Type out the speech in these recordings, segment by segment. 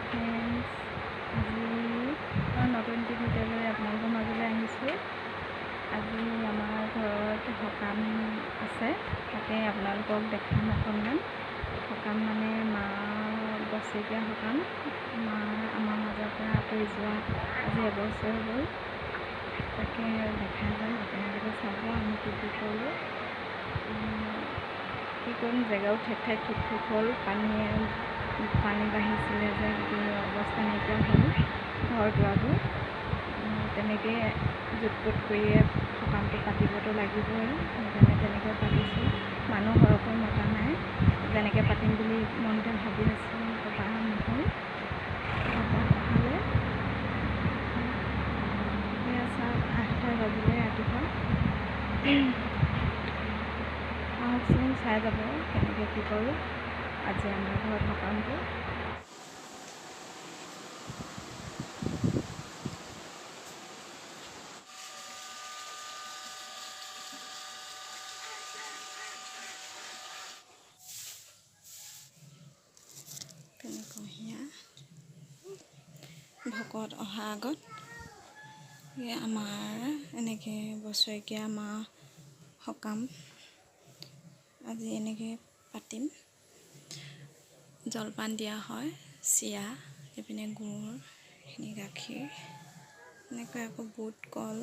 Friends, আজি নতুন ভিডিঅ'লৈ আপোনালোকৰ মাজলৈ আহিছোঁ। আজি আমাৰ ঘৰত সকাম আছে, তাকে আপোনালোকক দেখাম অকণমান। সকাম মানে মা বছৰেকীয়া সকাম। মা আমাৰ মাজৰ পৰা আঁতৰি যোৱা আজি এবছৰ হ'ল, তাকে দেখা যাম। আপোনালোকে চাব আমি কি কৰোঁ। কি কৰিম, জেগাও ঠেক ঠাইত ঠুক হ'ল। পানী বাঢ়িছিলে যে গোটেই অৱস্থা নাইকিয়া হ'ল ঘৰ দুৱাৰবোৰ। তেনেকৈ জুট কৰিয়ে সকামটো পাতিবতো লাগিবই, সেইকাৰণে তেনেকৈ পাতিছোঁ। মানুহ সৰহকৈ মতা নাই, যেনেকৈ পাতিম বুলি মনতে ভাবি আছোঁ পতা নহ'ল। হ'লে সেয়া চাওক, 8টা বাজিলে ৰাতিপুৱা। আহকচোন চাই যাব কেনেকৈ কি কৰোঁ আজি আমাৰ ঘৰত সকামটো। তেনেকুৱাহিয়া ভকত অহা আগত আমাৰ এনেকৈ বছৰেকীয়া মা সকাম আজি এনেকৈ পাতিম। জলপান দিয়া হয়, চিৰা, এইপিনে গুড়, এইখিনি গাখীৰ, এনেকৈ আকৌ বুট, কল,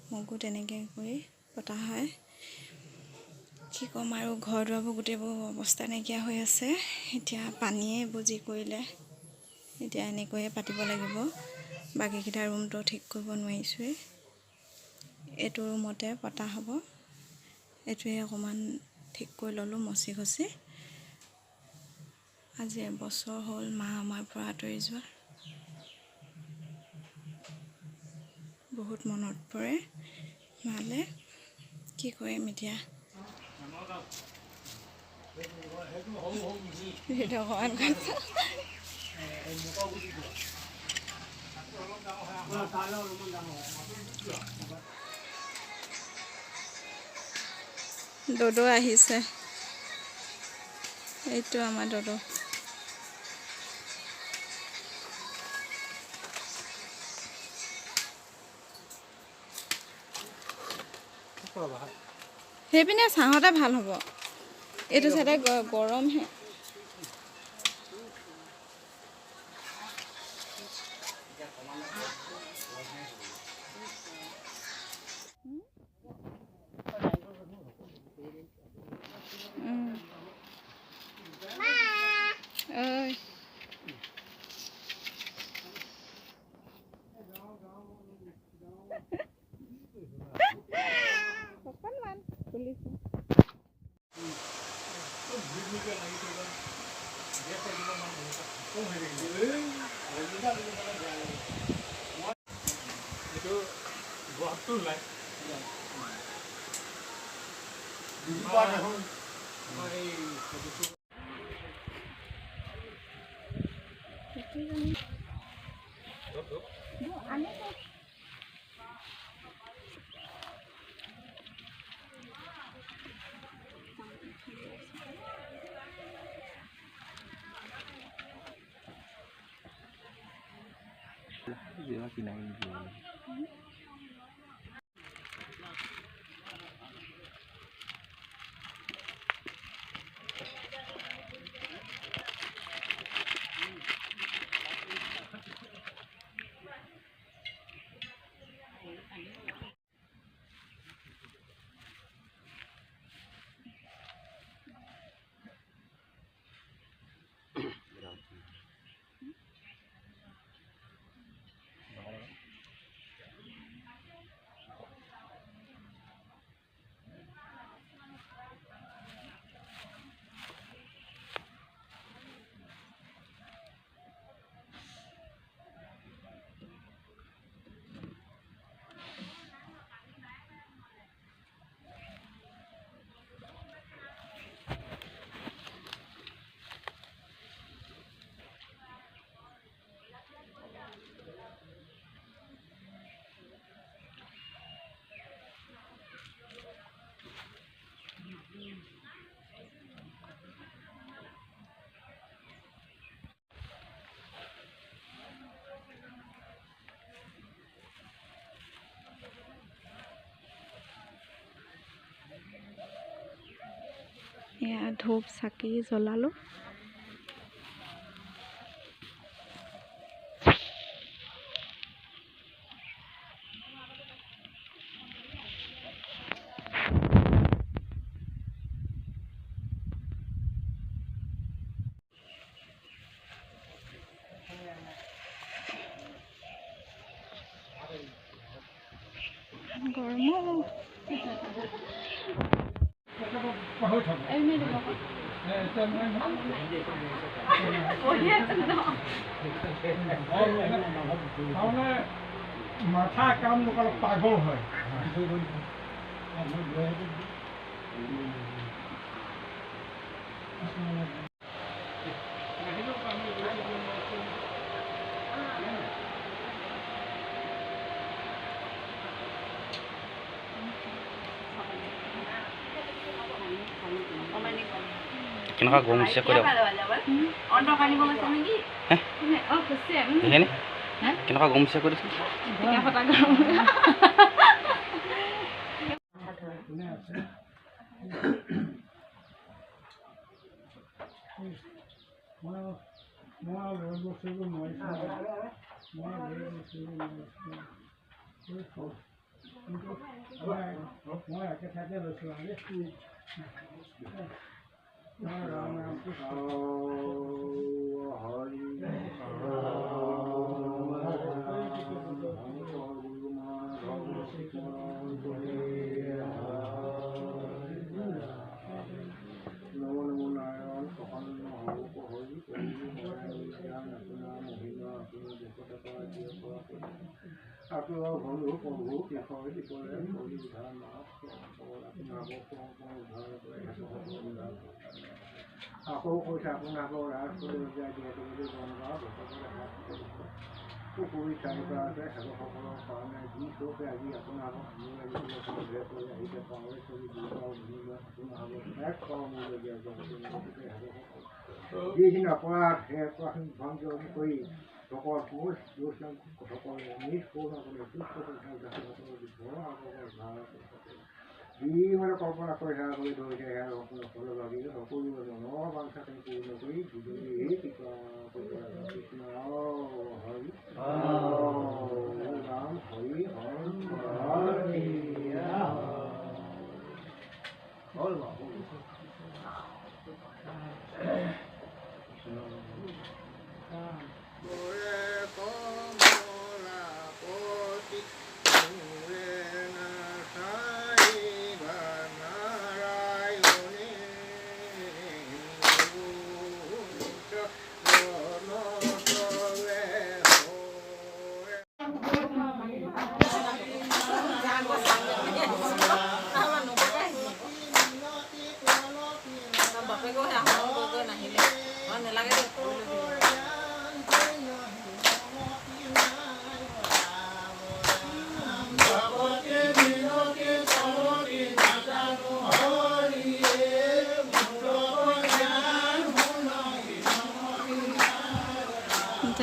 মগু তেনেকৈ কৰি পতা হয়। কি ক'ম আৰু, ঘৰ দুৱাৰবোৰ গোটেইবোৰ অৱস্থা নাইকিয়া হৈ আছে। এতিয়া পানীয়ে বুজি কৰিলে, এতিয়া এনেকৈয়ে পাতিব লাগিব। বাকীকেইটা ৰুমটো ঠিক কৰিব নোৱাৰিছোঁৱেই, এইটো ৰুমতে পতা হ'ব। এইটোৱে অকণমান ঠিক কৰি ল'লোঁ মচি খচি। আজি এবছৰ হ'ল মা আমাৰ পৰা আঁতৰি যোৱা। বহুত মনত পৰে মালে। কি কৰিম এতিয়া, দদৌ আহিছে, এইটো আমাৰ দদৌ। সেইপিনে ছাঁহতে ভাল হ'ব, এইটো চাইডে গৰমহে। অকণমান খুলিছোঁ। এয়া ধূপ চাকি জ্বলালোঁ। গৰমো মাথা কাম নকৰে পাগল হয়। কেনেকুৱা গৰম উঠিছে কৈ দিয়ক। সেইখিনি কেনেকুৱা গৰম উঠিছে কৈ দিয়কচোন। মই একে ঠাইতে লৈছোঁ। আকৌ কৈছে আপোনাক ৰাজ পুখুৰী চাৰিটা আছে সেৱকসকলৰ কাৰণে যি চৌকে আজি আপোনাক আহিছে পাহৰি চলি যিখিনি অপৰাধ সেই অপৰাধ ভঞ্জন কৰি সকল নিজ যিমানে কল্পনা কৰি সেৱা কৰি ধৰিছে সেয়া সকলো ভাবি সকলো মনৰ বাঞ্ছাখিনি পূৰ্ণ কৰি বিজয়ী Krishna Hari Ram Hari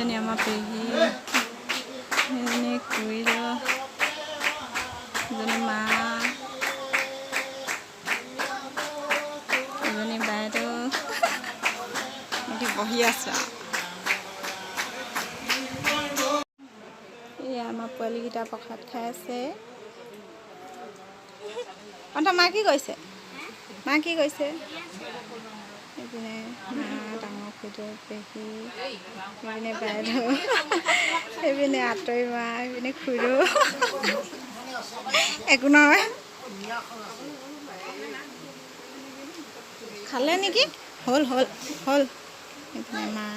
Ini ama pehi ini kuilo ini ma ini baru ini bohiasa ini ama poli kita pakat khase anta ma ki koise এইপিনে মা ডাঙৰ খুইদৌ পেহী এইপিনে বাইদেউ এইপিনে আঁতৰি মা এইপিনে খুইদৌ একো নহয় খালে নেকি হ'ল এইপিনে মা